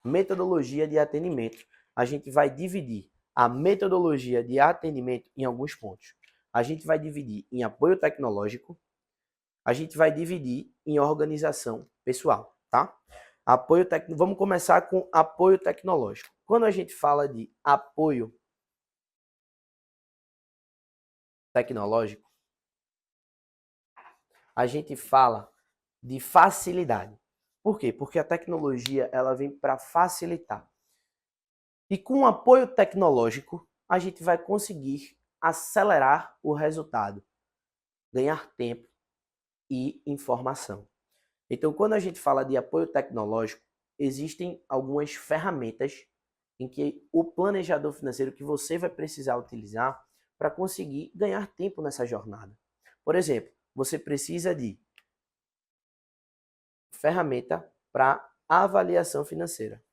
Metodologia de atendimento. A gente vai dividir a metodologia de atendimento em alguns pontos. A gente vai dividir em apoio tecnológico, a gente vai dividir em organização pessoal, tá? Vamos começar com apoio tecnológico. Quando a gente fala de apoio tecnológico, a gente fala de facilidade. Por quê? Porque a tecnologia ela vem para facilitar. E com o apoio tecnológico, a gente vai conseguir acelerar o resultado, ganhar tempo e informação. Então, quando a gente fala de apoio tecnológico, existem algumas ferramentas em que o planejador financeiro que você vai precisar utilizar para conseguir ganhar tempo nessa jornada. Por exemplo, você precisa de ferramenta para avaliação financeira.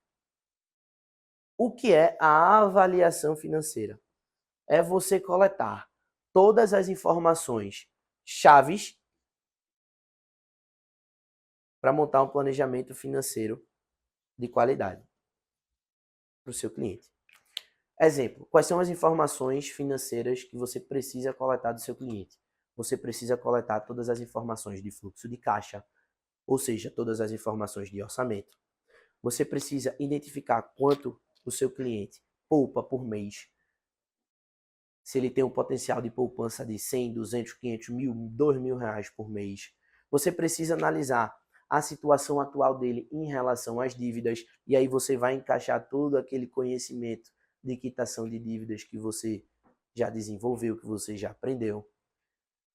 O que é a avaliação financeira? É você coletar todas as informações chaves para montar um planejamento financeiro de qualidade para o seu cliente. Exemplo, quais são as informações financeiras que você precisa coletar do seu cliente? Você precisa coletar todas as informações de fluxo de caixa, ou seja, todas as informações de orçamento. Você precisa identificar quanto o seu cliente poupa por mês, se ele tem um potencial de poupança de 100, 200, 500 mil, 2 mil reais por mês. Você precisa analisar a situação atual dele em relação às dívidas, e aí você vai encaixar todo aquele conhecimento de quitação de dívidas que você já desenvolveu, que você já aprendeu.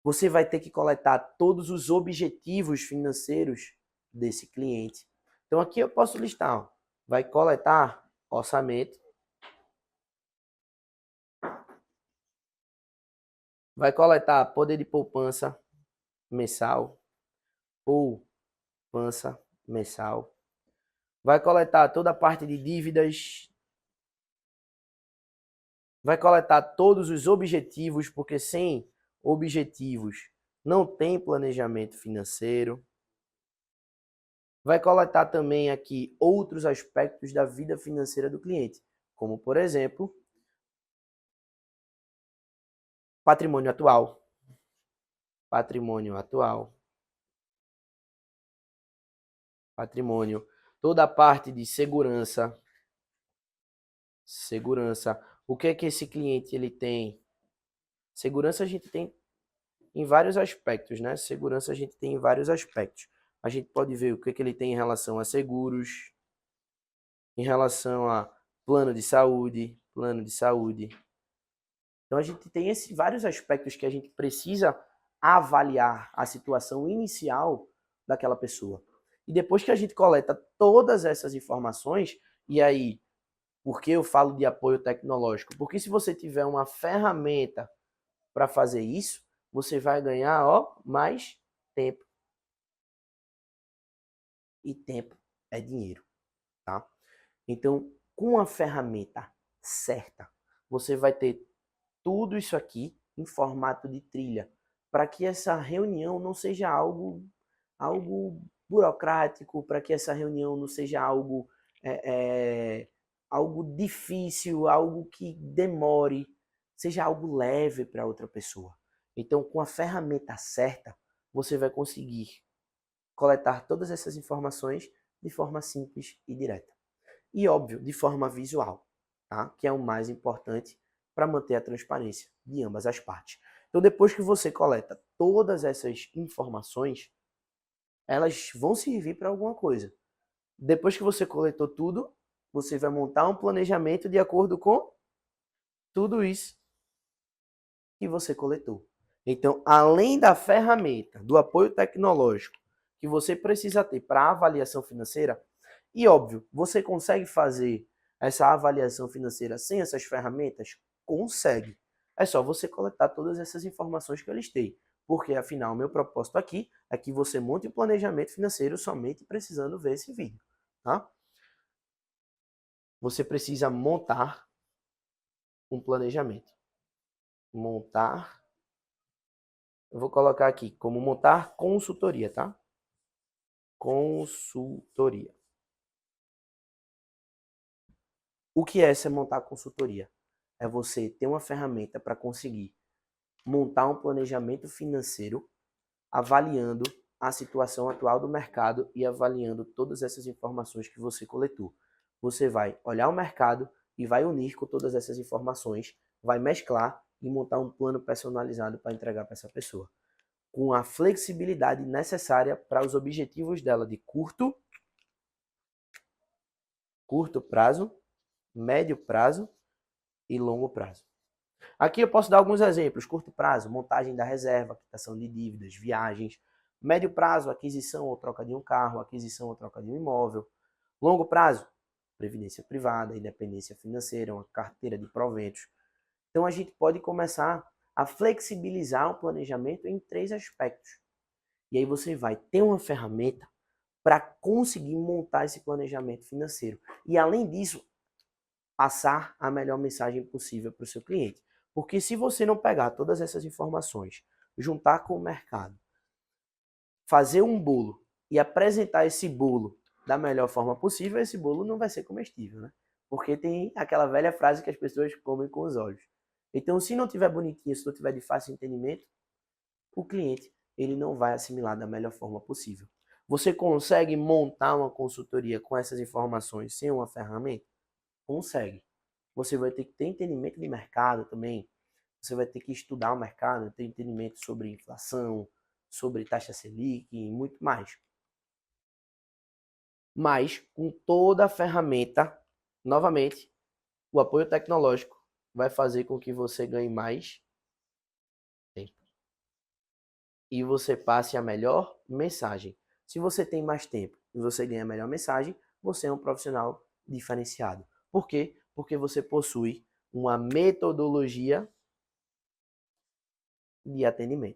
Você vai ter que coletar todos os objetivos financeiros desse cliente. Então aqui eu posso listar, ó, vai coletar orçamento, vai coletar poder de poupança mensal, poupança mensal, vai coletar toda a parte de dívidas, vai coletar todos os objetivos, porque sem objetivos não tem planejamento financeiro. Vai coletar também aqui outros aspectos da vida financeira do cliente, como, por exemplo, patrimônio atual. Patrimônio atual. Patrimônio. Toda a parte de segurança. Segurança. O que é que esse cliente ele tem? Segurança a gente tem em vários aspectos, né? Segurança a gente tem em vários aspectos. A gente pode ver o que é que ele tem em relação a seguros, em relação a plano de saúde, plano de saúde. Então a gente tem vários aspectos que a gente precisa avaliar a situação inicial daquela pessoa. E depois que a gente coleta todas essas informações, e aí, por que eu falo de apoio tecnológico? Porque se você tiver uma ferramenta para fazer isso, você vai ganhar, ó, mais tempo. E tempo é dinheiro, tá? Então, com a ferramenta certa, você vai ter tudo isso aqui em formato de trilha, para que essa reunião não seja algo burocrático, para que essa reunião não seja algo difícil, algo que demore, seja algo leve para outra pessoa. Então, com a ferramenta certa, você vai conseguir coletar todas essas informações de forma simples e direta. E, óbvio, de forma visual, tá? Que é o mais importante para manter a transparência de ambas as partes. Então, depois que você coleta todas essas informações, elas vão servir para alguma coisa. Depois que você coletou tudo, você vai montar um planejamento de acordo com tudo isso que você coletou. Então, além da ferramenta, do apoio tecnológico que você precisa ter para avaliação financeira, e óbvio, você consegue fazer essa avaliação financeira sem essas ferramentas? Consegue. É só você coletar todas essas informações que eu listei. Porque, afinal, meu propósito aqui é que você monte um planejamento financeiro somente precisando ver esse vídeo. Tá? Você precisa montar um planejamento. Montar. Eu vou colocar aqui como montar consultoria, tá? Consultoria. O que é montar consultoria? É você ter uma ferramenta para conseguir montar um planejamento financeiro avaliando a situação atual do mercado e avaliando todas essas informações que você coletou. Você vai olhar o mercado e vai unir com todas essas informações, vai mesclar e montar um plano personalizado para entregar para essa pessoa, com a flexibilidade necessária para os objetivos dela de curto prazo, médio prazo e longo prazo. Aqui eu posso dar alguns exemplos. Curto prazo, montagem da reserva, quitação de dívidas, viagens. Médio prazo, aquisição ou troca de um carro, aquisição ou troca de um imóvel. Longo prazo, previdência privada, independência financeira, uma carteira de proventos. Então a gente pode começar a flexibilizar o planejamento em 3 aspectos. E aí você vai ter uma ferramenta para conseguir montar esse planejamento financeiro. E além disso, passar a melhor mensagem possível para o seu cliente. Porque se você não pegar todas essas informações, juntar com o mercado, fazer um bolo e apresentar esse bolo da melhor forma possível, esse bolo não vai ser comestível, né? Porque tem aquela velha frase que as pessoas comem com os olhos. Então, se não tiver bonitinho, se não tiver de fácil entendimento, o cliente ele não vai assimilar da melhor forma possível. Você consegue montar uma consultoria com essas informações sem uma ferramenta? Consegue. Você vai ter que ter entendimento de mercado também. Você vai ter que estudar o mercado, ter entendimento sobre inflação, sobre taxa Selic e muito mais. Mas, com toda a ferramenta, novamente, o apoio tecnológico vai fazer com que você ganhe mais tempo. E você passe a melhor mensagem. Se você tem mais tempo e você ganha a melhor mensagem, você é um profissional diferenciado. Por quê? Porque você possui uma metodologia de atendimento.